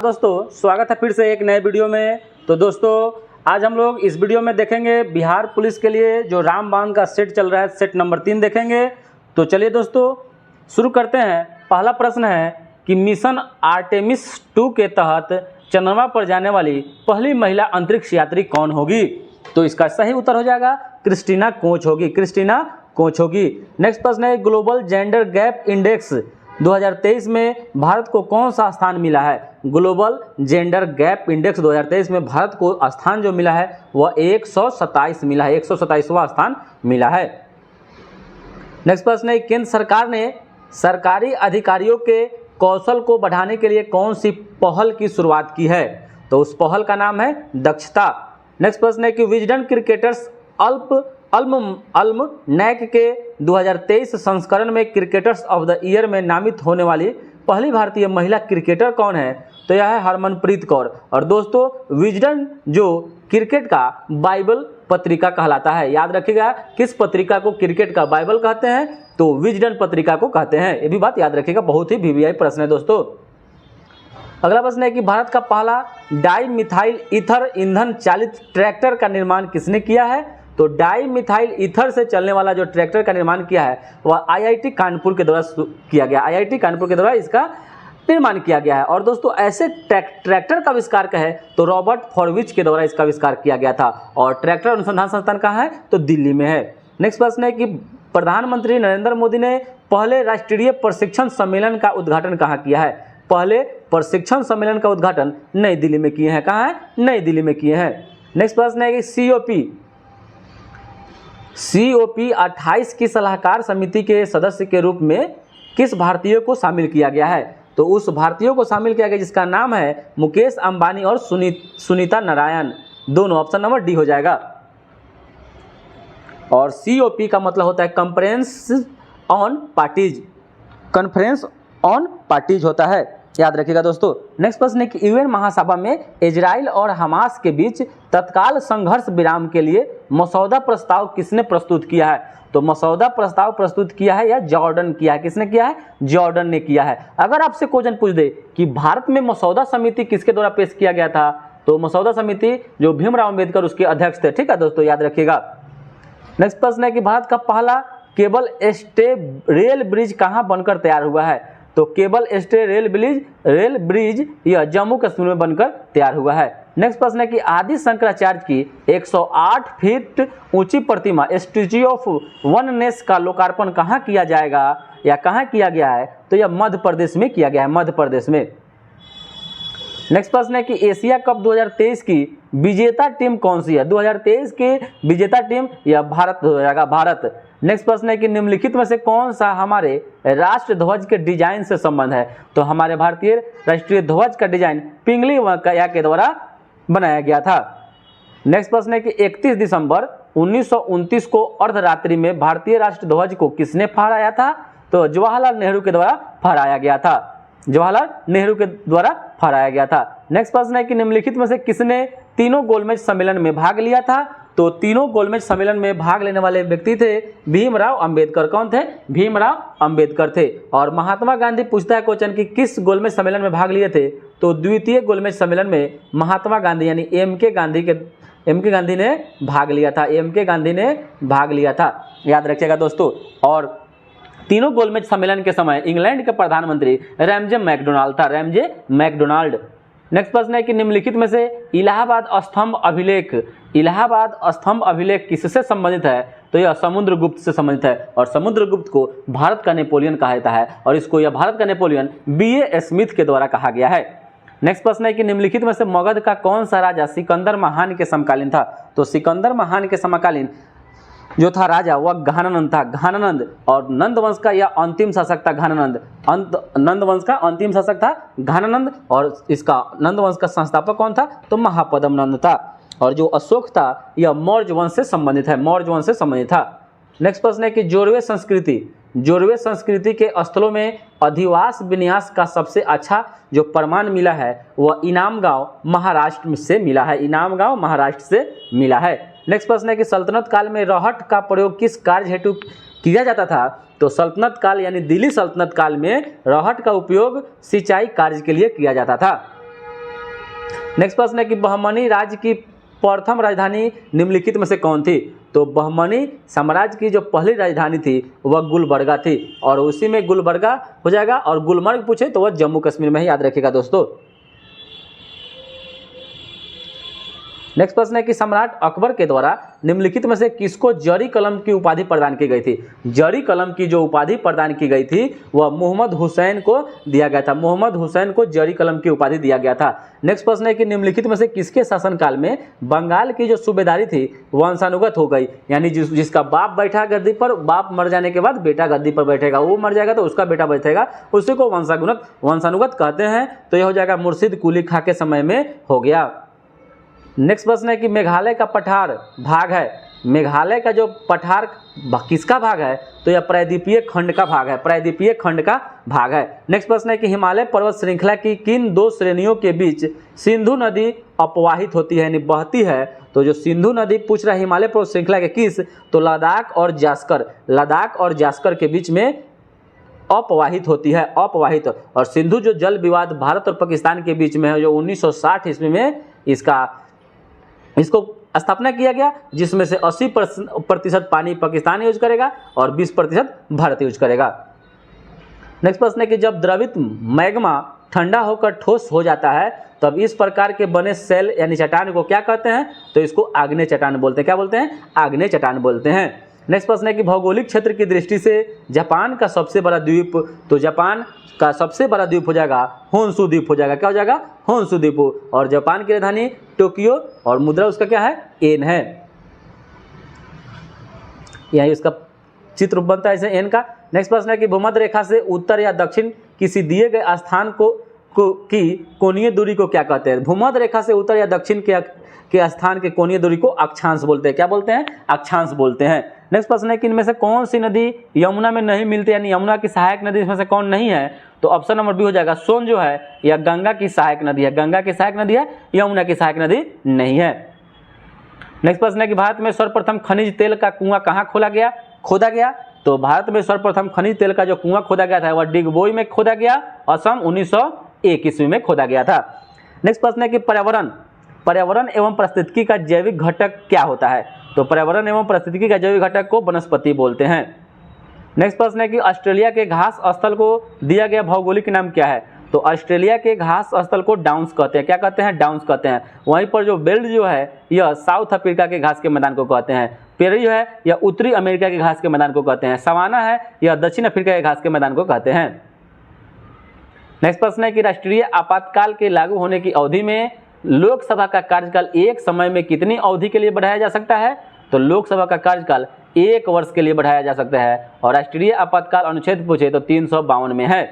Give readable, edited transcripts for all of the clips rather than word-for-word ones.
दोस्तों स्वागत है फिर से एक नए वीडियो में। तो दोस्तों आज हम लोग इस वीडियो में देखेंगे बिहार पुलिस के लिए जो रामबाण का सेट चल रहा है, सेट नंबर 3 देखेंगे। तो चलिए दोस्तों शुरू करते हैं। पहला प्रश्न है कि मिशन आर्टेमिस 2 के तहत चंद्रमा पर जाने वाली पहली महिला अंतरिक्ष यात्री कौन होगी? तो इसका सही उत्तर हो जाएगा क्रिस्टीना कोच होगी, क्रिस्टीना कोच होगी। नेक्स्ट प्रश्न है ग्लोबल जेंडर गैप इंडेक्स 2023 में भारत को कौन सा स्थान मिला है? ग्लोबल जेंडर गैप इंडेक्स 2023 में भारत को स्थान जो मिला है वह 127 मिला है, 127वां स्थान मिला है। नेक्स्ट प्रश्न है केंद्र सरकार ने सरकारी अधिकारियों के कौशल को बढ़ाने के लिए कौन सी पहल की शुरुआत की है? तो उस पहल का नाम है दक्षता। नेक्स्ट प्रश्न है कि विजडन क्रिकेटर्स अल्मनैक के 2023 संस्करण में क्रिकेटर्स ऑफ द ईयर में नामित होने वाली पहली भारतीय महिला क्रिकेटर कौन है? तो यह है हरमनप्रीत कौर। और दोस्तों विजडन जो क्रिकेट का बाइबल पत्रिका कहलाता है, याद रखिएगा किस पत्रिका को क्रिकेट का बाइबल कहते हैं? तो विजडन पत्रिका को कहते हैं। ये भी बात याद रखिएगा, बहुत ही वीवीआई प्रश्न है दोस्तों। अगला प्रश्न है कि भारत का पहला डाई मिथाइल ईथर ईंधन चालित ट्रैक्टर का निर्माण किसने किया है? तो डाई मिथाइल ईथर से चलने वाला जो ट्रैक्टर का निर्माण किया है वह आईआईटी कानपुर के द्वारा किया गया, आईआईटी कानपुर के द्वारा इसका निर्माण किया गया है। और दोस्तों ऐसे ट्रैक्टर का आविष्कार कहे तो रॉबर्ट फॉरविच के द्वारा इसका आविष्कार किया गया था। और ट्रैक्टर अनुसंधान संस्थान कहाँ है? तो दिल्ली में है। नेक्स्ट प्रश्न है कि प्रधानमंत्री नरेंद्र मोदी ने पहले राष्ट्रीय प्रशिक्षण सम्मेलन का उद्घाटन कहाँ किया है? पहले प्रशिक्षण सम्मेलन का उद्घाटन नई दिल्ली में किए हैं। कहाँ है? नई दिल्ली में किए हैं। नेक्स्ट प्रश्न है कि COP 28 की सलाहकार समिति के सदस्य के रूप में किस भारतीय को शामिल किया गया है? तो उस भारतीय को शामिल किया गया जिसका नाम है मुकेश अंबानी और सुनीता नारायण, दोनों। ऑप्शन नंबर डी हो जाएगा। और COP का मतलब होता है conference on parties, conference on parties होता है, याद रखिएगा दोस्तों। नेक्स्ट प्रश्न है कि यूएन महासभा में इजराइल और हमास के बीच तत्काल संघर्ष विराम के लिए मसौदा प्रस्ताव किसने प्रस्तुत किया है? तो मसौदा प्रस्ताव प्रस्तुत किया है या जॉर्डन किया है? किसने किया है? जॉर्डन ने किया है। अगर आपसे क्वेश्चन पूछ दे कि भारत में मसौदा समिति किसके द्वारा पेश किया गया था, तो मसौदा समिति जो भीमराव अम्बेडकर उसके अध्यक्ष थे। ठीक है दोस्तों, याद रखिएगा। नेक्स्ट प्रश्न है कि भारत का पहला केबल स्टे रेल ब्रिज कहाँ बनकर तैयार हुआ है? तो केबल स्टे रेल ब्रिज यह जम्मू कश्मीर में बनकर तैयार हुआ है। नेक्स्ट प्रश्न है कि आदि शंकराचार्य की 108 फीट ऊंची प्रतिमा स्टैच्यू ऑफ वननेस का लोकार्पण कहाँ किया जाएगा या कहाँ किया गया है? तो यह मध्य प्रदेश में किया गया है, मध्य प्रदेश में। नेक्स्ट प्रश्न है कि एशिया कप 2023 की विजेता टीम कौन सी है? 2023 की विजेता टीम यह भारत हो जाएगा, भारत। नेक्स्ट प्रश्न है कि निम्नलिखित में से कौन सा हमारे राष्ट्र ध्वज के डिजाइन से संबंध है? तो हमारे भारतीय राष्ट्रीय ध्वज का डिजाइन पिंगली वकाया के द्वारा बनाया गया था। नेक्स्ट प्रश्न है कि 31 दिसंबर 1929 को अर्धरात्रि में भारतीय राष्ट्र ध्वज को किसने फहराया था? तो जवाहरलाल नेहरू के द्वारा फहराया गया था, जवाहरलाल नेहरू के द्वारा फहराया गया था। नेक्स्ट प्रश्न है कि निम्नलिखित में से किसने तीनों गोलमेज सम्मेलन में भाग लिया था? तो तीनों गोलमेज सम्मेलन में भाग लेने वाले व्यक्ति थे भीमराव अंबेडकर। कौन थे? भीमराव अंबेडकर थे। और महात्मा गांधी पूछता है क्वेश्चन कि किस गोलमेज सम्मेलन में भाग लिए थे? तो द्वितीय गोलमेज सम्मेलन में महात्मा गांधी यानी एम के गांधी ने भाग लिया था, MK गांधी ने भाग लिया था, याद रखिएगा दोस्तों। और तीनों गोलमेज सम्मेलन के समय इंग्लैंड के प्रधानमंत्री रैमजे मैकडोनाल्ड था, रैमजे मैकडोनाल्ड। नेक्स्ट प्रश्न है कि निम्नलिखित में से इलाहाबाद स्तंभ अभिलेख किससे संबंधित है? तो यह समुद्रगुप्त से संबंधित है। और समुद्रगुप्त को भारत का नेपोलियन कहा जाता है और इसको यह भारत का नेपोलियन BA स्मिथ के द्वारा कहा गया है। नेक्स्ट प्रश्न है कि निम्नलिखित में से मगध का कौन सा राजा सिकंदर महान के समकालीन था? तो सिकंदर महान के समकालीन जो था राजा वह घानानंद था, घानानंद। और नंद वंश का यह अंतिम शासक था घानानंद, नंद वंश का अंतिम शासक था घानानंद। और इसका नंद वंश का संस्थापक कौन था? तो महापद्म नंद था। और जो अशोक था यह मौर्य वंश से संबंधित है, मौर्य वंश से संबंधित था। नेक्स्ट प्रश्न है कि जोरवे संस्कृति के स्थलों में अधिवास विन्यास का सबसे अच्छा जो प्रमाण मिला है वह इनाम गांव महाराष्ट्र से मिला है, इनाम गांव महाराष्ट्र से मिला है। नेक्स्ट प्रश्न है कि सल्तनत काल में रहट का प्रयोग किस कार्य हेतु किया जाता था? तो सल्तनत काल यानी दिल्ली सल्तनत काल में रहट का उपयोग सिंचाई कार्य के लिए किया जाता था। नेक्स्ट प्रश्न है कि बहमनी राज्य की प्रथम राजधानी निम्नलिखित में से कौन थी? तो बहमनी साम्राज्य की जो पहली राजधानी थी वह गुलबर्गा थी, और उसी में गुलबर्गा हो जाएगा। और गुलमर्ग पूछे तो वह जम्मू कश्मीर में ही, याद रखिएगा दोस्तों। नेक्स्ट प्रश्न है कि सम्राट अकबर के द्वारा निम्नलिखित में से किसको जरी कलम की उपाधि प्रदान की गई थी? जरी कलम की जो उपाधि प्रदान की गई थी वह मोहम्मद हुसैन को दिया गया था। मोहम्मद हुसैन को जरी कलम की उपाधि दिया गया था। नेक्स्ट प्रश्न है कि निम्नलिखित में से किसके शासनकाल में बंगाल की जो सूबेदारी थी वह वंशानुगत हो गई? यानी जिसका बाप बैठा गद्दी पर, बाप मर जाने के बाद बेटा गद्दी पर बैठेगा, वो मर जाएगा तो उसका बेटा बैठेगा, उसी को वंशानुगत कहते हैं। तो यह हो जाएगा मुर्शिद कुली खां के समय में हो गया। नेक्स्ट प्रश्न है कि मेघालय का पठार भाग है, मेघालय का जो पठार किसका भाग है? तो यह प्रायद्वीपीय खंड का भाग है, प्रायद्वीपीय खंड का भाग है। नेक्स्ट प्रश्न है कि हिमालय पर्वत श्रृंखला की किन दो श्रेणियों के बीच सिंधु नदी अपवाहित होती है, यानी बहती है? तो जो सिंधु नदी पूछ रहा है हिमालय पर्वत श्रृंखला के किस, तो लद्दाख और जास्कर, लद्दाख और जास्कर के बीच में अपवाहित होती है, अपवाहित। और सिंधु जो जल विवाद भारत और पाकिस्तान के बीच में है, जो 1960 ईस्वी में इसको स्थापना किया गया, जिसमें से 80% पानी पाकिस्तान यूज करेगा और 20% भारत यूज करेगा। नेक्स्ट प्रश्न है कि जब द्रवित मैग्मा ठंडा होकर ठोस हो जाता है तब इस प्रकार के बने सेल यानी चट्टान को क्या कहते हैं? तो इसको आग्नेय चट्टान बोलते हैं। क्या बोलते हैं? आग्नेय चट्टान बोलते हैं। नेक्स्ट प्रश्न है कि भौगोलिक क्षेत्र की दृष्टि से जापान का सबसे बड़ा द्वीप, तो जापान का सबसे बड़ा द्वीप हो जाएगा होन्शु द्वीप हो जाएगा। क्या हो जाएगा? होन्शु द्वीप। और जापान की राजधानी टोक्यो और मुद्रा उसका क्या है? एन है। यही उसका चित्र बनता है ऐसे एन का। नेक्स्ट प्रश्न है कि भूमध्य रेखा से उत्तर या दक्षिण किसी दिए गए स्थान की कोणीय दूरी को क्या कहते हैं? भूमध्य रेखा से उत्तर या दक्षिण के स्थान के कोणीय दूरी को अक्षांश बोलते हैं। क्या बोलते हैं? अक्षांश बोलते हैं। नेक्स्ट प्रश्न है कि इनमें से कौन सी नदी यमुना में नहीं मिलती, यानी यमुना की सहायक नदी इसमें से कौन नहीं है? तो ऑप्शन नंबर बी हो जाएगा सोन जो है यह गंगा की सहायक नदी है, गंगा की सहायक नदी है, यमुना की सहायक नदी नहीं है। नेक्स्ट प्रश्न है कि भारत में सर्वप्रथम खनिज तेल का कुआं कहाँ खोदा गया? तो भारत में सर्वप्रथम खनिज तेल का जो कुआं खोदा गया था वह डिगबोई में खोदा गया, असम 1901 ईस्वी में खोदा गया था। नेक्स्ट प्रश्न है कि पर्यावरण एवं पारिस्थितिकी का जैविक घटक क्या होता है? तो पर्यावरण एवं पारिस्थितिकी का जैविक घटक को वनस्पति बोलते हैं। नेक्स्ट प्रश्न है कि ऑस्ट्रेलिया के घास स्थल को दिया गया भौगोलिक नाम क्या है? तो ऑस्ट्रेलिया के घास स्थल को डाउन्स कहते हैं। क्या कहते हैं? डाउन्स कहते हैं। वहीं पर जो बेल्ट जो है यह साउथ अफ्रीका के घास के मैदान को कहते हैं। पेरी जो है यह उत्तरी अमेरिका के घास के मैदान को कहते हैं। सवाना है यह दक्षिण अफ्रीका के घास के मैदान को कहते हैं। नेक्स्ट प्रश्न है कि राष्ट्रीय आपातकाल के लागू होने की अवधि में लोकसभा का कार्यकाल एक समय में कितनी अवधि के लिए बढ़ाया जा सकता है? तो लोकसभा का कार्यकाल 1 वर्ष के लिए बढ़ाया जा सकता है। और राष्ट्रीय आपातकाल अनुच्छेद पूछे तो 352 में है।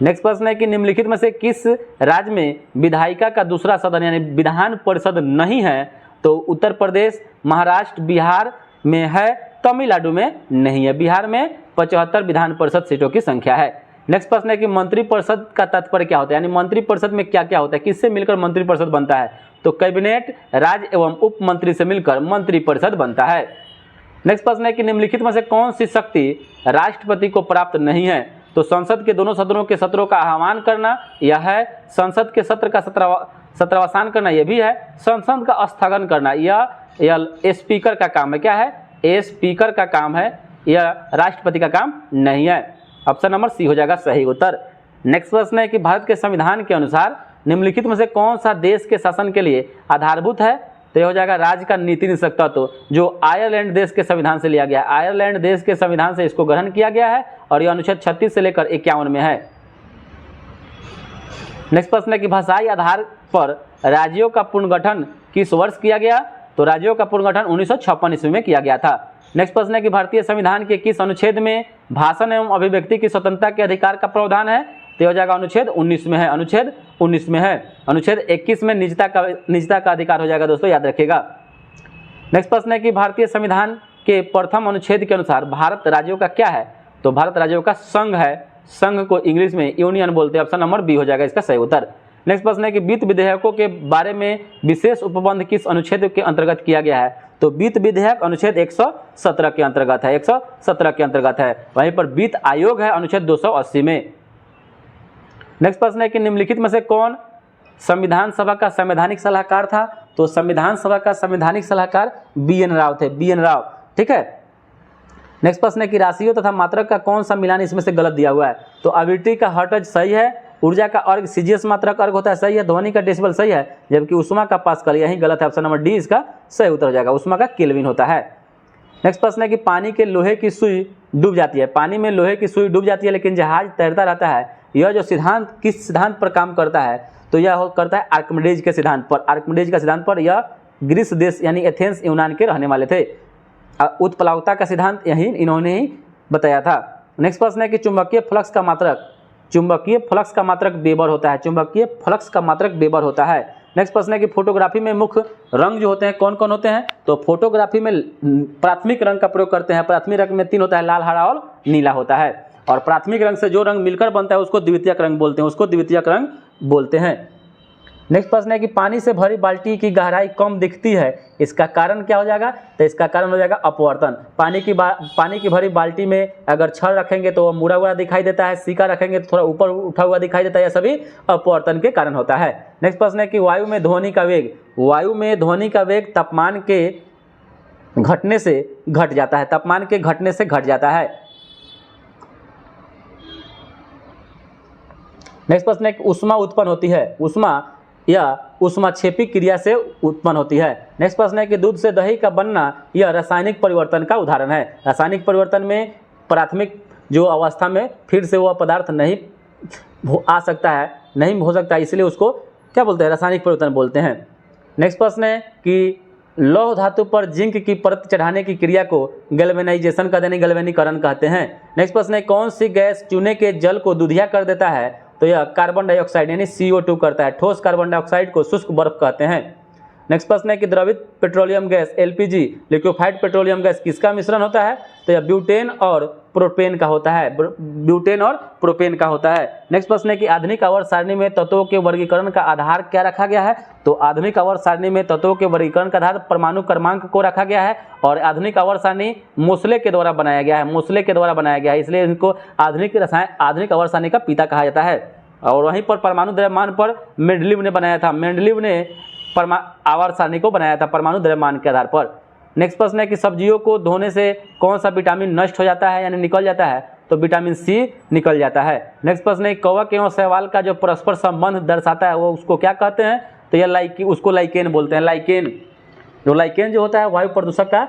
नेक्स्ट प्रश्न है कि निम्नलिखित में से किस राज्य में विधायिका का दूसरा सदन यानी विधान परिषद नहीं है? तो उत्तर प्रदेश, महाराष्ट्र, बिहार में है, तमिलनाडु में नहीं है। बिहार में 75 विधान परिषद सीटों की संख्या है। नेक्स्ट प्रश्न है कि मंत्रिपरिषद का तात्पर्य क्या होता है, यानी मंत्रिपरिषद में क्या क्या होता है, किससे मिलकर मंत्रिपरिषद बनता है? तो कैबिनेट, राज्य एवं उप मंत्री से मिलकर मंत्रिपरिषद बनता है। नेक्स्ट प्रश्न है कि निम्नलिखित में से कौन सी शक्ति राष्ट्रपति को प्राप्त नहीं है? तो संसद के दोनों सदनों के सत्रों का आह्वान करना यह है, संसद के सत्र का सत्रावसान करना यह भी है, संसद का स्थगन करना यह स्पीकर का काम है। क्या है? ये स्पीकर का काम है, यह राष्ट्रपति का काम नहीं है। ऑप्शन नंबर सी हो जाएगा सही उत्तर। नेक्स्ट प्रश्न है कि भारत के संविधान के अनुसार निम्नलिखित में से कौन सा देश के शासन के लिए आधारभूत है? तो यह हो जाएगा राज्य का नीति निषेधक तत्व, जो आयरलैंड देश के संविधान से लिया गया है। आयरलैंड देश के संविधान से इसको ग्रहण किया गया है और यह अनुच्छेद 36 से लेकर 51 में है। नेक्स्ट प्रश्न है कि भाषाई आधार पर राज्यों का पुनर्गठन किस वर्ष किया गया? तो राज्यों का पुनर्गठन 1956 ईस्वी में किया गया था। नेक्स्ट प्रश्न है कि भारतीय संविधान के किस अनुच्छेद में भाषण एवं अभिव्यक्ति की स्वतंत्रता के अधिकार का प्रावधान है? तो हो जाएगा अनुच्छेद 19 में है, अनुच्छेद 19 में है। अनुच्छेद 21 में निजता का अधिकार हो जाएगा दोस्तों, याद रखिएगा। नेक्स्ट प्रश्न है कि भारतीय संविधान के प्रथम अनुच्छेद के अनुसार भारत राज्यों का क्या है? तो भारत राज्यों का संघ है, संघ को इंग्लिश में यूनियन बोलते हैं। ऑप्शन नंबर बी हो जाएगा इसका सही उत्तर। नेक्स्ट प्रश्न है कि वित्त विधेयकों के बारे में विशेष उपबंध किस अनुच्छेद के अंतर्गत किया गया है? तो वित्त विधेयक अनुच्छेद 117 के अंतर्गत है, 117 के अंतर्गत है। वहीं पर वित्त आयोग है अनुच्छेद 280 में। नेक्स्ट प्रश्न है कि निम्नलिखित में से कौन संविधान सभा का संवैधानिक सलाहकार था, तो संविधान सभा का संवैधानिक सलाहकार BN राव थे, BN राव। ठीक है। नेक्स्ट प्रश्न है कि राशियों तथा मात्रक का कौन सा मिलान इसमें से गलत दिया हुआ है। तो अविटी का हर्ट्ज सही है, ऊर्जा का अर्ग सीजीएस मात्रक अर्ग होता है सही है, ध्वनि का डेसिबल सही है, जबकि उष्मा का पास्कल यही गलत है। ऑप्शन नंबर डी इसका सही उत्तर हो जाएगा, उष्मा का केल्विन होता है। नेक्स्ट प्रश्न है कि पानी के लोहे की सुई डूब जाती है, पानी में लोहे की सुई डूब जाती है लेकिन जहाज तैरता रहता है, यह जो सिद्धांत किस सिद्धांत पर काम करता है। तो यह करता है आर्किमिडीज के सिद्धांत पर। आर्किमिडीज का सिद्धांत पर, यह ग्रीस देश यानी एथेंस यूनान के रहने वाले थे। उत्प्लावकता का सिद्धांत यही इन्होंने ही बताया था। नेक्स्ट प्रश्न है कि चुंबकीय फ्लक्स का मात्रक, चुंबकीय फ्लक्स का मात्रक वेबर होता है, चुंबकीय फ्लक्स का मात्रक वेबर होता है। नेक्स्ट प्रश्न है कि फोटोग्राफी में मुख्य रंग जो होते हैं कौन कौन होते हैं। तो फोटोग्राफी में प्राथमिक रंग का प्रयोग करते हैं। प्राथमिक रंग में 3 होता है, लाल, हरा और नीला होता है। और प्राथमिक रंग से जो रंग मिलकर बनता है उसको द्वितीयक रंग बोलते हैं, उसको द्वितीयक रंग बोलते हैं। नेक्स्ट प्रश्न है कि पानी से भरी बाल्टी की गहराई कम दिखती है, इसका कारण क्या हो जाएगा। तो इसका कारण हो जाएगा अपवर्तन। पानी की भरी बाल्टी में अगर छड़ रखेंगे तो वो मुड़ा हुआ दिखाई देता है, सिक्का रखेंगे तो थोड़ा ऊपर उठा हुआ दिखाई देता है, यह सभी अपवर्तन के कारण होता है। नेक्स्ट प्रश्न है कि वायु में ध्वनि का वेग, वायु में ध्वनि का वेग तापमान के घटने से घट जाता है, तापमान के घटने से घट जाता है। नेक्स्ट प्रश्न है कि ऊष्मा उत्पन्न होती है, ऊष्मा या ऊष्माक्षेपी क्रिया से उत्पन्न होती है। नेक्स्ट प्रश्न है कि दूध से दही का बनना यह रासायनिक परिवर्तन का उदाहरण है। रासायनिक परिवर्तन में प्राथमिक जो अवस्था में फिर से वह पदार्थ नहीं आ सकता है, नहीं हो सकता, इसलिए उसको क्या बोलते हैं, रासायनिक परिवर्तन बोलते हैं। नेक्स्ट प्रश्न है कि लौह धातु पर जिंक की परत चढ़ाने की क्रिया को गैल्वेनाइजेशन का यानी गैल्वेनीकरण कहते हैं। नेक्स्ट प्रश्न है कौन सी गैस चूने के जल को दूधिया कर देता है। तो यह कार्बन डाइऑक्साइड यानी CO2 करता है। ठोस कार्बन डाइऑक्साइड को शुष्क बर्फ कहते हैं। नेक्स्ट प्रश्न है कि द्रवित petroleum gas LPG liquefied petroleum gas किसका मिश्रण होता है। तो यह ब्यूटेन और प्रोपेन का होता है, ब्यूटेन और प्रोपेन का होता है। नेक्स्ट प्रश्न है कि आधुनिक आवर्त सारणी में तत्वों के वर्गीकरण का आधार क्या रखा गया है। तो आधुनिक आवर्त सारणी में तत्वों के वर्गीकरण का आधार परमाणु क्रमांक को रखा गया है और आधुनिक आवर्त सारणी मोसले के द्वारा बनाया गया है, मोसले के द्वारा बनाया गया है, इसलिए इनको आधुनिक आवर्त सारणी का पिता कहा जाता है। और वहीं पर परमाणु द्रव्यमान पर मेंडलीव ने बनाया था, मेंडलीव ने आवर्त सारणी को बनाया था परमाणु द्रव्यमान के आधार पर। नेक्स्ट प्रश्न है कि सब्जियों को धोने से कौन सा विटामिन नष्ट हो जाता है यानी निकल जाता है। तो विटामिन C निकल जाता है। नेक्स्ट प्रश्न है कवक एवं शैवाल का जो परस्पर संबंध दर्शाता है वो उसको क्या कहते हैं। तो यह उसको लाइकेन बोलते हैं। लाइकेन जो होता है वायु प्रदूषक का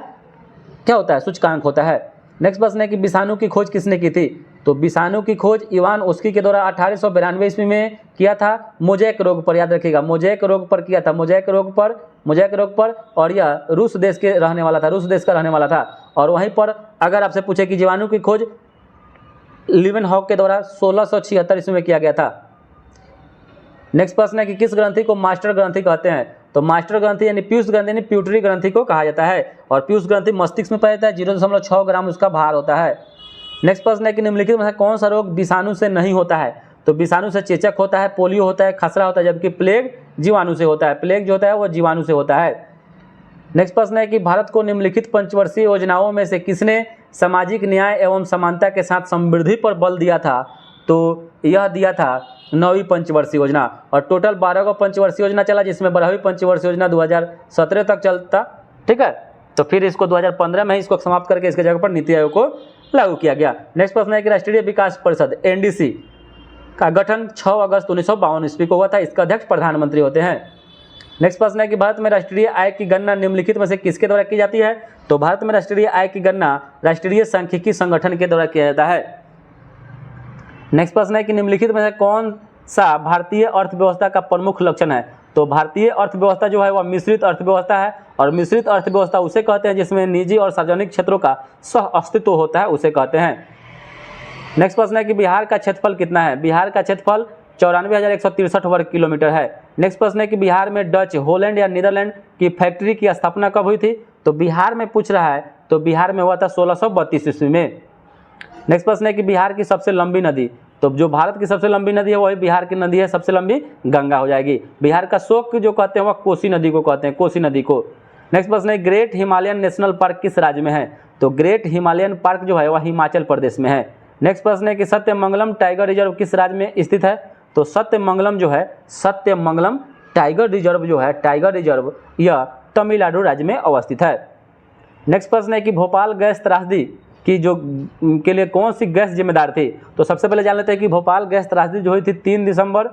क्या होता है, सूचकांक होता है। नेक्स्ट प्रश्न है कि विषाणु की खोज किसने की थी। तो विषाणु की खोज इवान ओस्की के द्वारा 1892 ईस्वी में किया था, मोजैक रोग पर, याद रखिएगा मोजैक रोग पर किया था, मोजैक रोग पर। और यह रूस देश के रहने वाला था, रूस देश का रहने वाला था। और वहीं पर अगर आपसे पूछे कि जीवाणु की खोज लीवेनहॉक के द्वारा 1676 ईस्वी में किया गया था। नेक्स्ट प्रश्न है कि किस ग्रंथि को मास्टर ग्रंथि कहते हैं। तो मास्टर ग्रंथि यानी पीयूष ग्रंथि यानी प्यूटरी ग्रंथि को कहा जाता है। और पीयूष ग्रंथि मस्तिष्क में पाया जाता है, 0.6 ग्राम उसका भार होता है। नेक्स्ट प्रश्न है कि निम्नलिखित में से कौन सा रोग विषाणु से नहीं होता है। तो विषाणु से चेचक होता है, पोलियो होता है, खसरा होता है, जबकि प्लेग जीवाणु से होता है। प्लेग जो होता है वो जीवाणु से होता है। नेक्स्ट प्रश्न है कि भारत को निम्नलिखित पंचवर्षीय योजनाओं में से किसने सामाजिक न्याय एवं समानता के साथ समृद्धि पर बल दिया था। तो यह दिया था 9वीं पंचवर्षीय योजना। और टोटल 12 का पंचवर्षीय योजना चला, जिसमें 12वीं पंचवर्षीय योजना 2017 तक चलता। ठीक है, तो फिर इसको 2015 में ही इसको समाप्त करके इसके जगह पर नीति आयोग को लागू किया गया। नेक्स्ट प्रश्न है कि राष्ट्रीय विकास परिषद NDC का गठन 6 अगस्त 1952 ईस्वी को हुआ था। इसका अध्यक्ष प्रधानमंत्री होते हैं। नेक्स्ट प्रश्न है कि भारत में राष्ट्रीय आय की गणना निम्नलिखित में से किसके द्वारा की जाती है। तो भारत में राष्ट्रीय आय की गणना राष्ट्रीय सांख्यिकी संगठन के द्वारा किया जाता है। नेक्स्ट प्रश्न है कि निम्नलिखित में से कौन सा भारतीय अर्थव्यवस्था का प्रमुख लक्षण है। तो भारतीय अर्थव्यवस्था जो है वह मिश्रित अर्थव्यवस्था है। और मिश्रित अर्थव्यवस्था उसे कहते हैं जिसमें निजी और सार्वजनिक क्षेत्रों का सह अस्तित्व होता है, उसे कहते हैं। नेक्स्ट प्रश्न है कि बिहार का क्षेत्रफल कितना है। बिहार का क्षेत्रफल 94,163 वर्ग किलोमीटर है। नेक्स्ट प्रश्न है कि बिहार में डच, होलैंड या नीदरलैंड की फैक्ट्री की स्थापना कब हुई थी। तो बिहार में पूछ रहा है, तो बिहार में हुआ था 1632 ईस्वी में। नेक्स्ट प्रश्न है कि बिहार की सबसे लंबी नदी। तो जो भारत की सबसे लंबी नदी है वही बिहार की नदी है, सबसे लंबी गंगा हो जाएगी। बिहार का शोक जो कहते हैं वह कोसी नदी को कहते हैं, कोसी नदी को। नेक्स्ट प्रश्न है ग्रेट हिमालयन नेशनल पार्क किस राज्य में है। तो ग्रेट हिमालयन पार्क जो है वह हिमाचल प्रदेश में है। नेक्स्ट प्रश्न है कि सत्यमंगलम टाइगर रिजर्व किस राज्य में स्थित है। तो सत्यमंगलम जो है, सत्यमंगलम टाइगर रिजर्व जो है, टाइगर रिजर्व यह तमिलनाडु राज्य में अवस्थित है। नेक्स्ट प्रश्न है कि भोपाल गैस त्रासदी की जो के लिए कौन सी गैस जिम्मेदार थी? तो सबसे पहले जान लेते हैं कि भोपाल गैस त्रासदी जो हुई थी 3 दिसंबर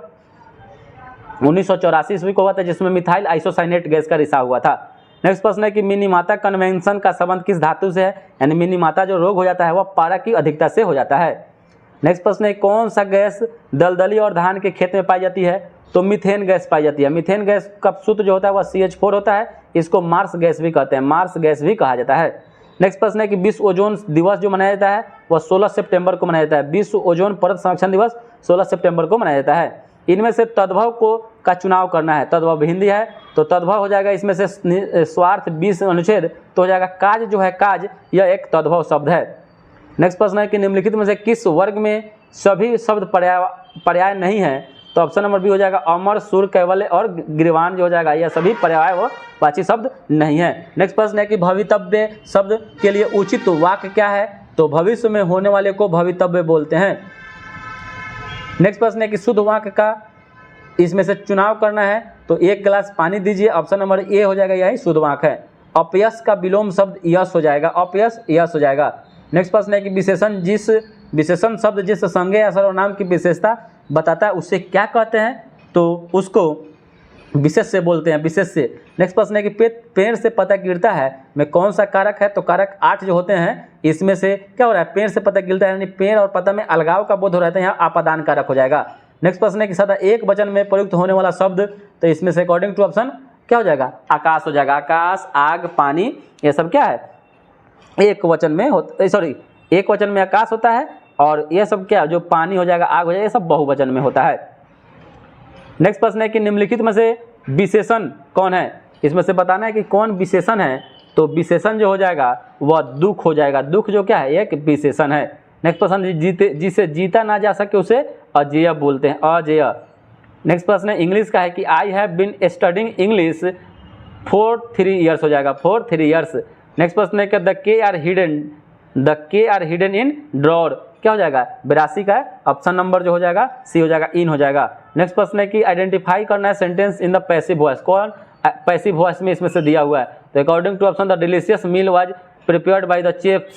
1984 ईस्वी को हुआ था, जिसमें मिथाइल आइसोसाइनेट गैस का रिसाव हुआ था। नेक्स्ट प्रश्न है कि मिनीमाता कन्वेंशन का संबंध किस धातु से है? यानी मिनीमाता जो रोग हो जाता है वह पारा की अधिकता से हो जाता है। नेक्स्ट प्रश्न है कौन सा गैस दलदली और धान के खेत में पाई जाती है? तो मीथेन गैस पाई जाती है। मीथेन गैस का सूत्र जो होता है वह CH4 होता है, इसको मार्स गैस भी कहते हैं, मार्स गैस भी कहा जाता है। नेक्स्ट प्रश्न है कि विश्व ओजोन दिवस जो मनाया जाता है वह 16 सितंबर को मनाया जाता है। विश्व ओजोन परत संरक्षण दिवस 16 सितंबर को मनाया जाता है। इनमें से तद्भव का चुनाव करना है। तद्भव हिंदी है तो तद्भव हो जाएगा, इसमें से स्वार्थ 20 अनुच्छेद तो हो जाएगा काज जो है, काज यह एक तद्भव शब्द है। नेक्स्ट प्रश्न है कि निम्नलिखित में से किस वर्ग में सभी शब्द पर्याय नहीं है? तो ऑप्शन नंबर बी हो जाएगा अमर, सुर, कैवल्य और गिरवान जो हो जाएगा, यह सभी पर्याय व वाची शब्द नहीं है। नेक्स्ट प्रश्न है कि भवितव्य शब्द के लिए उचित वाक्य क्या है? तो भविष्य में होने वाले को भवितव्य बोलते हैं। नेक्स्ट प्रश्न है कि शुद्ध वाक्य का इसमें से चुनाव करना है, तो 1 गिलास पानी दीजिए, ऑप्शन नंबर ए हो जाएगा, यही शुद्ध वाक्य है। अपयश का विलोम शब्द यश हो जाएगा, अपयश यश हो जाएगा। नेक्स्ट प्रश्न है कि विशेषण शब्द जिस संज्ञा या सर्वनाम की विशेषता बताता है उसे क्या कहते हैं? तो उसको विशेष से बोलते हैं, विशेष से। नेक्स्ट प्रश्न है कि पेड़ से पता गिरता है में कौन सा कारक है? तो कारक 8 जो होते हैं इसमें से क्या हो रहा है, पेड़ से पता गिरता है यानी पेड़ और पता में अलगाव का बोध हो रहा है, यहाँ आपादान कारक हो जाएगा। नेक्स्ट प्रश्न है कि सदा एक वचन में प्रयुक्त होने वाला शब्द, तो इसमें से अकॉर्डिंग टू ऑप्शन क्या हो जाएगा, आकाश हो जाएगा। आकाश, आग, पानी, ये सब क्या है, एक वचन में एक वचन में आकाश होता है, और ये सब क्या, जो पानी हो जाएगा, आग हो जाएगा, ये सब बहुवचन में होता है। नेक्स्ट प्रश्न है कि निम्नलिखित में से विशेषण कौन है? इसमें से बताना है कि कौन विशेषण है। तो विशेषण जो हो जाएगा वह दुख हो जाएगा। दुख जो क्या है, एक विशेषण है। नेक्स्ट प्रश्न, जिसे जीता ना जा सके उसे अजेय बोलते हैं, अजेय। नेक्स्ट प्रश्न है इंग्लिश का है कि I have been studying English for 3 years हो जाएगा, फॉर 3 ईयर्स। नेक्स्ट प्रश्न है कि द के आर हिडन इन ड्रॉर, क्या हो जाएगा, 82 का है, ऑप्शन नंबर जो हो जाएगा सी हो जाएगा, इन हो जाएगा। नेक्स्ट प्रश्न है कि आइडेंटिफाई करना है sentence in the passive voice, कौन पैसिव वॉइस में इसमें से दिया हुआ है? तो according to option the delicious meal was prepared by the chef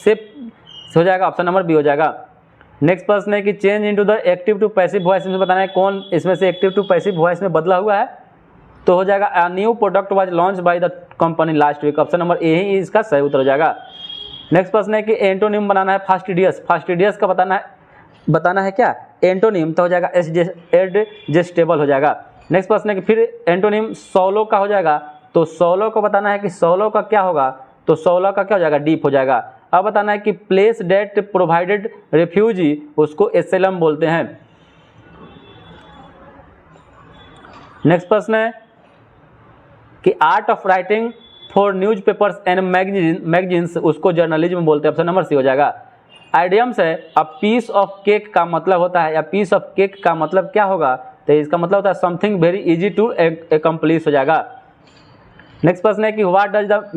हो जाएगा, ऑप्शन नंबर बी हो जाएगा। नेक्स्ट प्रश्न है कि change into the active to passive voice, इसमें बताना है कौन इसमें से एक्टिव टू पैसिव वॉइस में बदला हुआ है? तो हो जाएगा a new product was launch by the company last week, option number A ही इसका सही उत्तर हो जाएगा। नेक्स्ट प्रश्न है कि एंटोनिम बनाना है फास्टिडियस, फास्टिडियस का बताना है क्या, एंटोनिम, तो हो जाएगा एडजस्टेबल हो जाएगा। नेक्स्ट प्रश्न है कि फिर एंटोनिम सॉलो का हो जाएगा, तो सॉलो को बताना है कि सॉलो का क्या होगा, तो सॉलो का क्या हो जाएगा, डीप हो जाएगा। अब बताना है कि प्लेस डेट प्रोवाइडेड रेफ्यूजी, उसको एसेलम बोलते हैं। नेक्स्ट प्रश्न है कि art of writing for news papers and magazines, उसको जर्नलिज्म बोलते हैं, ऑप्शन नंबर सी हो जाएगा। आइडियम्स है अ पीस ऑफ केक का मतलब होता है, या पीस ऑफ केक का मतलब क्या होगा, तो इसका मतलब होता है something very easy to accomplish हो जाएगा। नेक्स्ट प्रश्न है कि what does the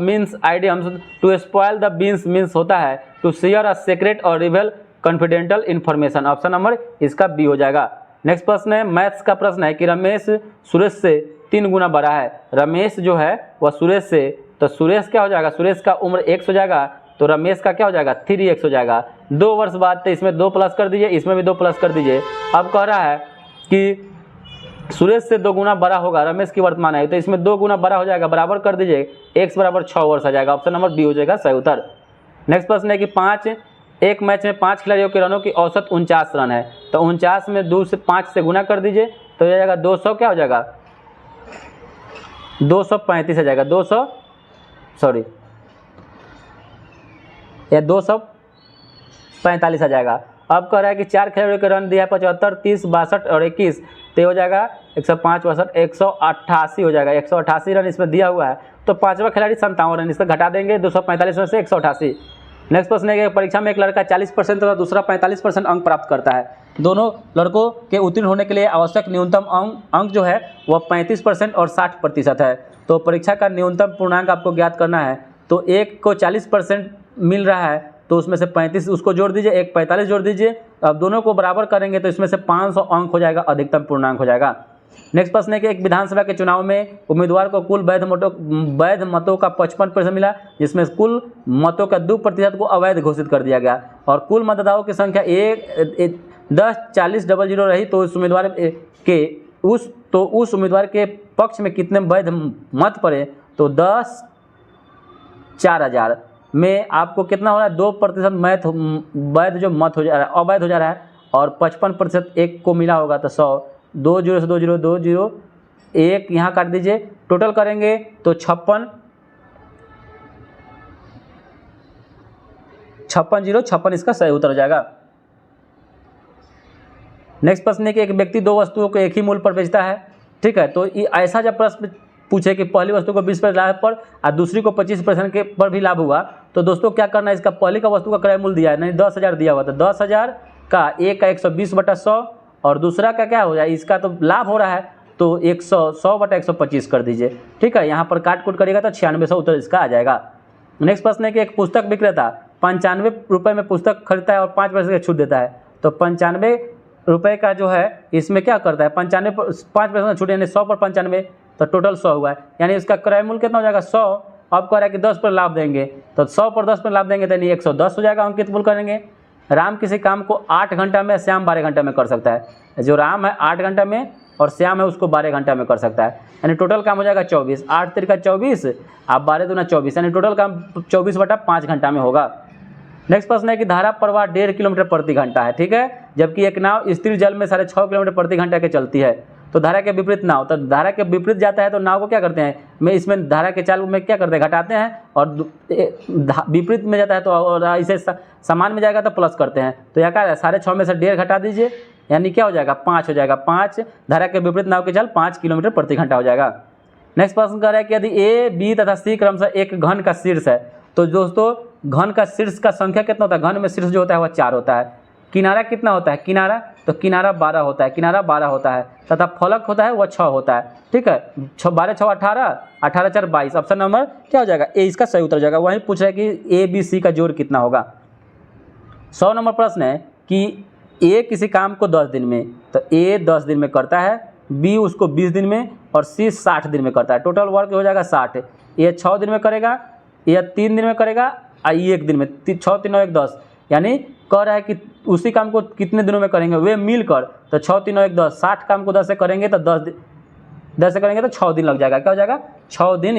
means idioms to spoil the beans, means होता है टू शेयर अ सीक्रेट और reveal confidential information, option number इसका बी हो जाएगा। नेक्स्ट प्रश्न है मैथ्स का प्रश्न है कि रमेश सुरेश से 3 गुना बड़ा है, रमेश जो है वह सुरेश से, तो सुरेश क्या हो जाएगा, सुरेश का उम्र x हो जाएगा, तो रमेश का क्या हो जाएगा 3x हो जाएगा। 2 वर्ष बाद तो इसमें 2 प्लस कर दीजिए, इसमें भी 2 प्लस कर दीजिए। अब कह रहा है कि सुरेश से 2 गुना बड़ा होगा, रमेश की वर्तमान आयु, तो इसमें 2 गुना बड़ा हो जाएगा, बराबर कर दीजिए, x बराबर 6 वर्ष आ जाएगा, ऑप्शन नंबर बी हो जाएगा सही उत्तर। नेक्स्ट प्रश्न है कि एक मैच में 5 खिलाड़ियों के रनों की औसत 49 रन है, तो 49 में 2 से 5 से गुना कर दीजिए, तो हो जाएगा 200 क्या हो जाएगा 235 आ जाएगा, 245 आ जाएगा। अब कह रहा है कि 4 खिलाड़ियों के रन दिया है 75, 30, 62 और 21, तो हो जाएगा 105, 62, 188 हो जाएगा, 188 रन इसमें दिया हुआ है, तो 5वां खिलाड़ी 57 रन, इसका घटा देंगे 245 में से 188। नेक्स्ट प्रश्न है कि परीक्षा में एक लड़का 40% और दूसरा 45% अंक प्राप्त करता है, दोनों लड़कों के उत्तीर्ण होने के लिए आवश्यक न्यूनतम अंक जो है वह 35% और 60% है। तो परीक्षा का न्यूनतम पूर्णांक आपको ज्ञात करना है, तो एक को 40% मिल रहा है तो उसमें से 35 उसको जोड़ दीजिए, एक 45 जोड़ दीजिए। अब दोनों को बराबर करेंगे तो इसमें से 500 अंक हो जाएगा, अधिकतम पूर्णांक हो जाएगा। नेक्स्ट प्रश्न है कि एक विधानसभा के चुनाव में उम्मीदवार को कुल वैध मतों का 55% मिला, जिसमें कुल मतों का 2% को अवैध घोषित कर दिया गया और कुल मतदाताओं की संख्या 10,40,00 रही, तो उस उम्मीदवार के पक्ष में कितने वैध मत पड़े? तो 10,04,000 में आपको कितना हो रहा है? 2% वैध जो मत हो जा रहा है, अवैध हो जा रहा है, और 55% एक को मिला होगा तो 100, 2 0 से 2 0 2 0 1 यहाँ काट दीजिए, टोटल करेंगे तो 56 इसका सही उत्तर हो जाएगा। नेक्स्ट प्रश्न है कि एक व्यक्ति दो वस्तुओं को एक ही मूल्य पर बेचता है, ठीक है। तो ऐसा जब प्रश्न पूछे कि पहली वस्तु को 20% लाभ पर और दूसरी को 25% के पर भी लाभ हुआ, तो दोस्तों क्या करना है, इसका पहली का वस्तु का क्रय मूल्य दिया है, नहीं 10,000 दिया हुआ, तो 10,000 का एक का 120/100 और दूसरा का क्या हो जाए, इसका तो लाभ हो रहा है तो 100/125 कर दीजिए, ठीक है। यहाँ पर काट कूट करिएगा तो 9600 उत्तर इसका आ जाएगा। नेक्स्ट प्रश्न है कि एक पुस्तक विक्रेता 95 रुपये में पुस्तक खरीदता है और 5% की छूट देता है, तो 95 रुपये का जो है इसमें क्या करता है, 5% छूट यानी 100 पर 95, तो टोटल 100 हुआ है, यानी इसका क्रय मूल्य कितना हो जाएगा 100। अब कह रहा है कि 10 पर लाभ देंगे, तो 100 पर 10 पर लाभ देंगे तो यानी 110 हो जाएगा। अंकित मूल्य करेंगे। राम किसी काम को 8 घंटा में, श्याम 12 घंटा में कर सकता है। जो राम है 8 घंटा में और श्याम है उसको 12 घंटा में कर सकता है, यानी टोटल काम हो जाएगा 24। 8 तिरका 24, आप 12 दूना 24, यानी टोटल काम 24/5 घंटा में होगा। नेक्स्ट प्रश्न है कि धारा प्रवाह 1.5 किलोमीटर प्रति घंटा है, ठीक है, जबकि एक नाव स्थिर जल में 6.5 किलोमीटर प्रति घंटा के चलती है, तो धारा के विपरीत नाव, तो धारा के विपरीत जाता है तो नाव को क्या करते हैं, मैं इसमें धारा के चाल में क्या करते हैं, घटाते हैं, और विपरीत में जाता है तो और इसे समान में जाएगा तो प्लस करते हैं, तो यह क्या है 6.5 में से 1.5 घटा दीजिए, यानी क्या हो जाएगा 5 हो जाएगा। 5 धारा के विपरीत नाव की चाल 5 किलोमीटर प्रति घंटा हो जाएगा। नेक्स्ट प्रश्न कर रहा है कि यदि ए बी तथा सी क्रमशः एक घन का शीर्ष है, तो दोस्तों घन का शीर्ष का संख्या कितना होता है, घन में शीर्ष जो होता है वह 4 होता है। किनारा कितना होता है, किनारा 12 होता है, किनारा 12 होता है, तथा फलक होता है वह 6 होता है, ठीक है। 12 6 18, 18 4 22, ऑप्शन नंबर क्या हो जाएगा ए, इसका सही उत्तर हो जाएगा। वहीं पूछ रहा है कि ए बी सी का जोड़ कितना होगा। 100 नंबर प्रश्न है कि ए किसी काम को 10 दिन में, तो ए 10 दिन में करता है, बी उसको 20 दिन में और सी 60 दिन में करता है, टोटल वर्क हो जाएगा 60। ए 6 दिन में करेगा, या 3 दिन में करेगा, और ये 1 दिन में, 6 3 9 1 10, यानी कह रहा है कि उसी काम को कितने दिनों में करेंगे वे मिलकर, तो 6 3 9 1 10, 60 काम को 10 से करेंगे तो 10 से करेंगे तो 6 दिन लग जाएगा, क्या हो जाएगा 6 दिन।